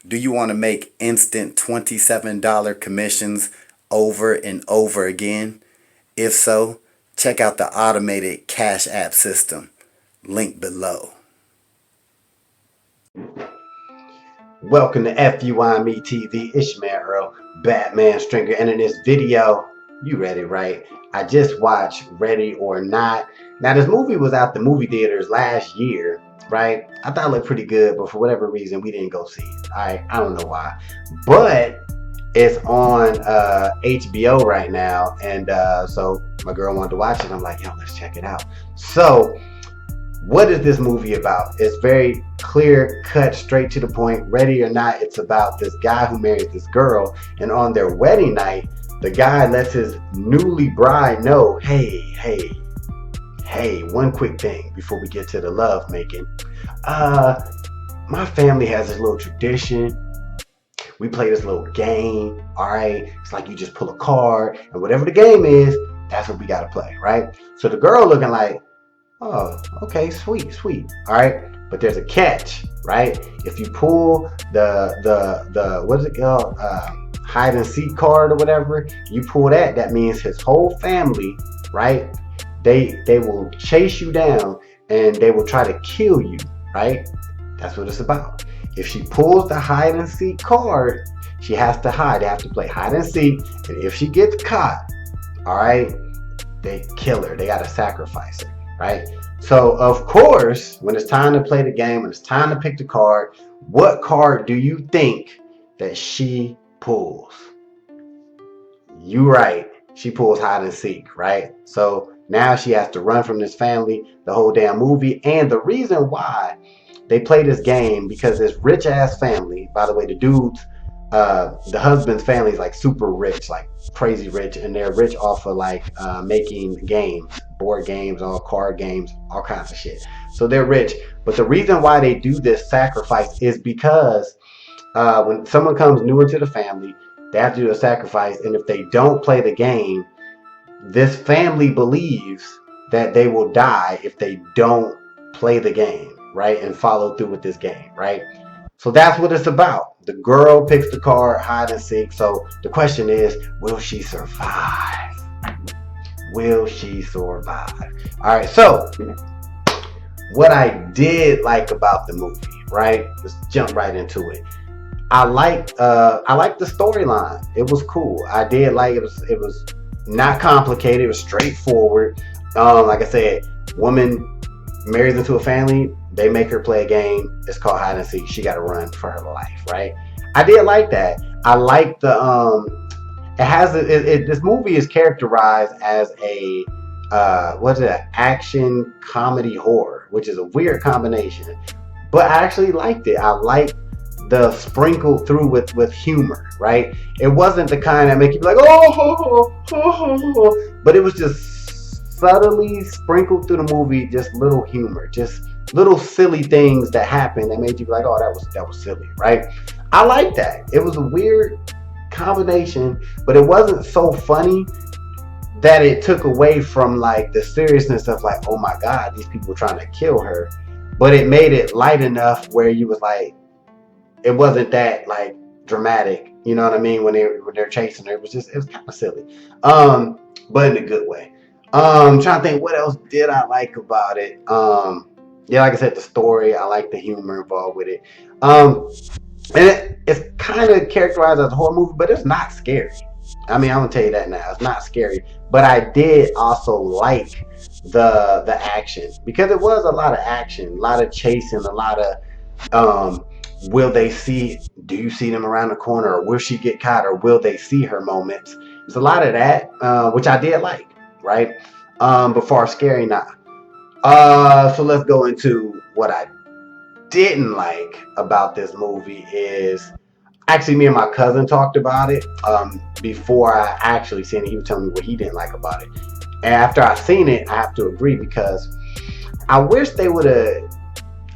Do you want to make instant $27 commissions over and over again? If so, check out the automated Cash App system. Link below. Welcome to FUIME TV. Ishmael Earl, Batman Stringer, and in this video, you ready, right? I just watched Ready or Not. Now, this movie was out the movie theaters last year, right? I thought it looked pretty good, but for whatever reason, we didn't go see it. I don't know why, but it's on HBO right now, and so my girl wanted to watch it. I'm like, yo, let's check it out. So what is this movie about? It's very clear cut, straight to the point. Ready or Not, it's about this guy who marries this girl, and on their wedding night, the guy lets his newly bride know, hey, one quick thing before we get to the love making. My family has this little tradition. We play this little game, all right? It's like you just pull a card, and whatever the game is, that's what we gotta play, right? So the girl looking like, oh, okay, sweet. All right, but there's a catch, right? If you pull the what is it called, hide and seek card or whatever, you pull that. That means his whole family, right? They will chase you down and they will try to kill you, right? That's what it's about. If she pulls the hide and seek card, she has to hide. They have to play hide and seek, and if she gets caught, all right, they kill her. They gotta sacrifice her. Right? So, of course, when it's time to play the game, when it's time to pick the card, what card do you think that she pulls? You right. She pulls hide and seek, right? So now she has to run from this family the whole damn movie. And the reason why they play this game, because this rich ass family, by the way, the dudes, the husband's family is like super rich, like crazy rich, and they're rich off of like making games, board games, all card games, all kinds of shit. So they're rich. But the reason why they do this sacrifice is because when someone comes new into the family, they have to do a sacrifice, and if they don't play the game, this family believes that they will die if they don't play the game, right, and follow through with this game, right? So that's what it's about. The girl picks the card, hide and seek. So the question is, will she survive? Will she survive? All right, so what I did like about the movie, right? Let's jump right into it. I liked the storyline. It was cool. I did like it was not complicated, it was straightforward. Like I said, woman marries into a family, they make her play a game. It's called hide and seek. She got to run for her life, right? I did like that. I like the this movie is characterized as a action comedy horror, which is a weird combination. But I actually liked it. I liked the sprinkled through with humor, right? It wasn't the kind that make you be like, oh, but it was just subtly sprinkled through the movie, just little humor, just little silly things that happened that made you be like, oh, that was silly, right? I like that. It was a weird combination, but it wasn't so funny that it took away from like the seriousness of like, oh my God, these people trying to kill her. But it made it light enough where you was like, it wasn't that like dramatic, you know what I mean? When they're chasing her, it was kind of silly, but in a good way. Trying to think what else did I like about it. Yeah, like I said, the story, I like the humor involved with it. And it's kind of characterized as a horror movie, but it's not scary. I mean, I'm gonna tell you that now. It's not scary, but I did also like the action, because it was a lot of action, a lot of chasing, a lot of do you see them around the corner, or will she get caught, or will they see her moments? There's a lot of that, which I did like, right? But far scary, not. So let's go into what I didn't like about this movie. Is actually, me and my cousin talked about it before I actually seen it. He was telling me what he didn't like about it, and after I seen it, I have to agree, because I wish they would have.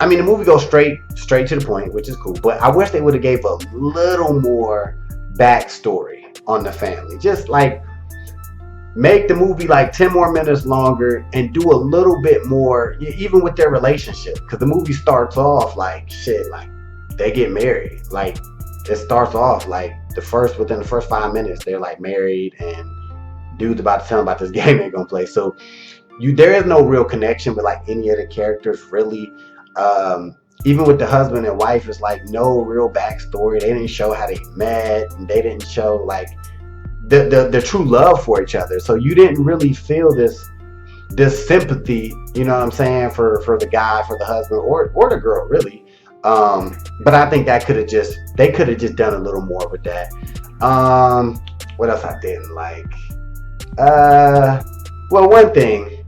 I mean, the movie goes straight to the point, which is cool, but I wish they would have gave a little more backstory on the family. Just like make the movie like 10 more minutes longer and do a little bit more, even with their relationship, because the movie starts off like shit, like they get married, like it starts off like within the first 5 minutes, they're like married, and dude's about to tell them about this game they're gonna play. So there is no real connection with like any of the characters really. Um, Even with the husband and wife, it's like no real backstory. They didn't show how they met, and they didn't show like the true love for each other. So you didn't really feel this sympathy, you know what I'm saying, for the guy, for the husband, or the girl, really. But I think they could have just done a little more with that. What else I didn't like? Well, one thing,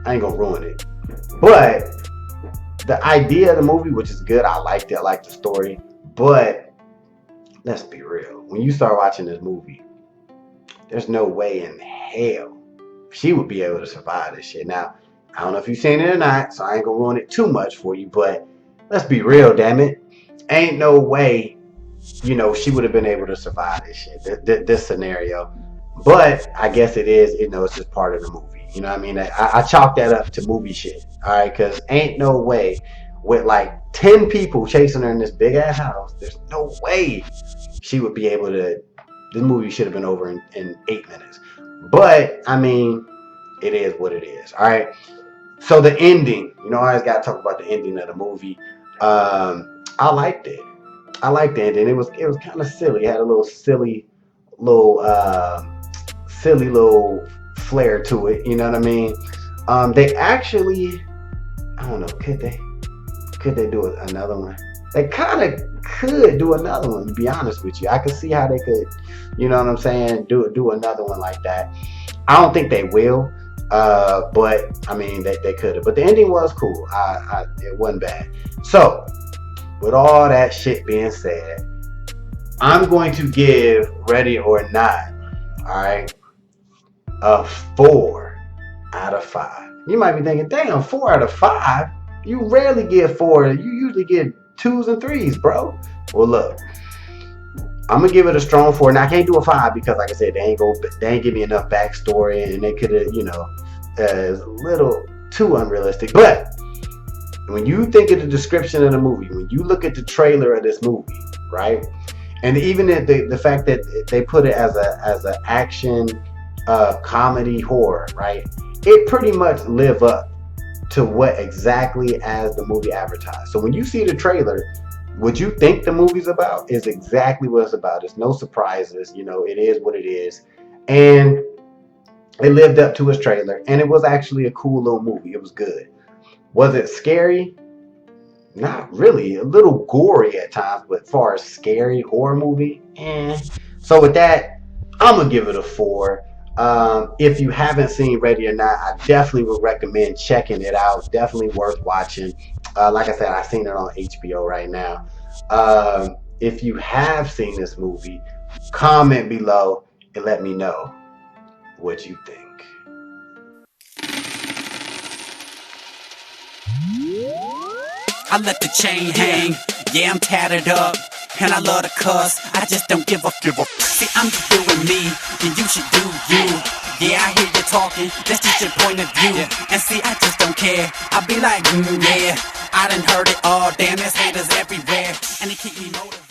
I ain't gonna ruin it, but the idea of the movie, which is good, I liked it. I liked the story, but let's be real. When you start watching this movie, there's no way in hell she would be able to survive this shit. Now, I don't know if you've seen it or not, so I ain't gonna ruin it too much for you, but let's be real, damn it. Ain't no way, she would have been able to survive this shit, this scenario. But I guess it is, it's just part of the movie. You know what I mean? I chalk that up to movie shit, all right? Because ain't no way with like 10 people chasing her in this big ass house, there's no way she would be able to. This movie should have been over in 8 minutes. But, I mean, it is what it is, all right? So the ending, I always got to talk about the ending of the movie. I liked it. I liked the ending. It was kind of silly. It had a little silly little flair to it. You know what I mean? They actually, I don't know, could they do another one? They kind of could do another one, to be honest with you. I could see how they could, you know what I'm saying, do another one like that. I don't think they will, but I mean, they could have. But the ending was cool. It wasn't bad. So, with all that shit being said, I'm going to give Ready or Not, all right, a 4 out of 5. You might be thinking, damn, 4 out of 5? You rarely get 4. You usually get 2s and 3s, bro. Well, look, I'm gonna give it a strong 4. Now I can't do a 5 because, like I said, they ain't give me enough backstory, and they could have, it's a little too unrealistic. But when you think of the description of the movie, when you look at the trailer of this movie, right, and even the fact that they put it as an action comedy horror, right, it pretty much live up to what exactly as the movie advertised. So when you see the trailer, what you think the movie's about is exactly what it's about. There's no surprises. It is what it is. And it lived up to its trailer. And it was actually a cool little movie. It was good. Was it scary? Not really. A little gory at times, but as far as scary horror movie, So with that, I'm going to give it a 4. If you haven't seen Ready or Not, I definitely would recommend checking it out. Definitely worth watching. Like I said, I've seen it on HBO right now. If you have seen this movie, comment below and let me know what you think. I let the chain hang, yeah, I'm tattered up, and I love to cuss, I just don't give a See, I'm just doing me, and you should do you. Yeah, I hear you talking, that's just your point of view. And see, I just don't care, I be like, yeah, I done heard it all, damn, there's haters everywhere, and they keep me motivated.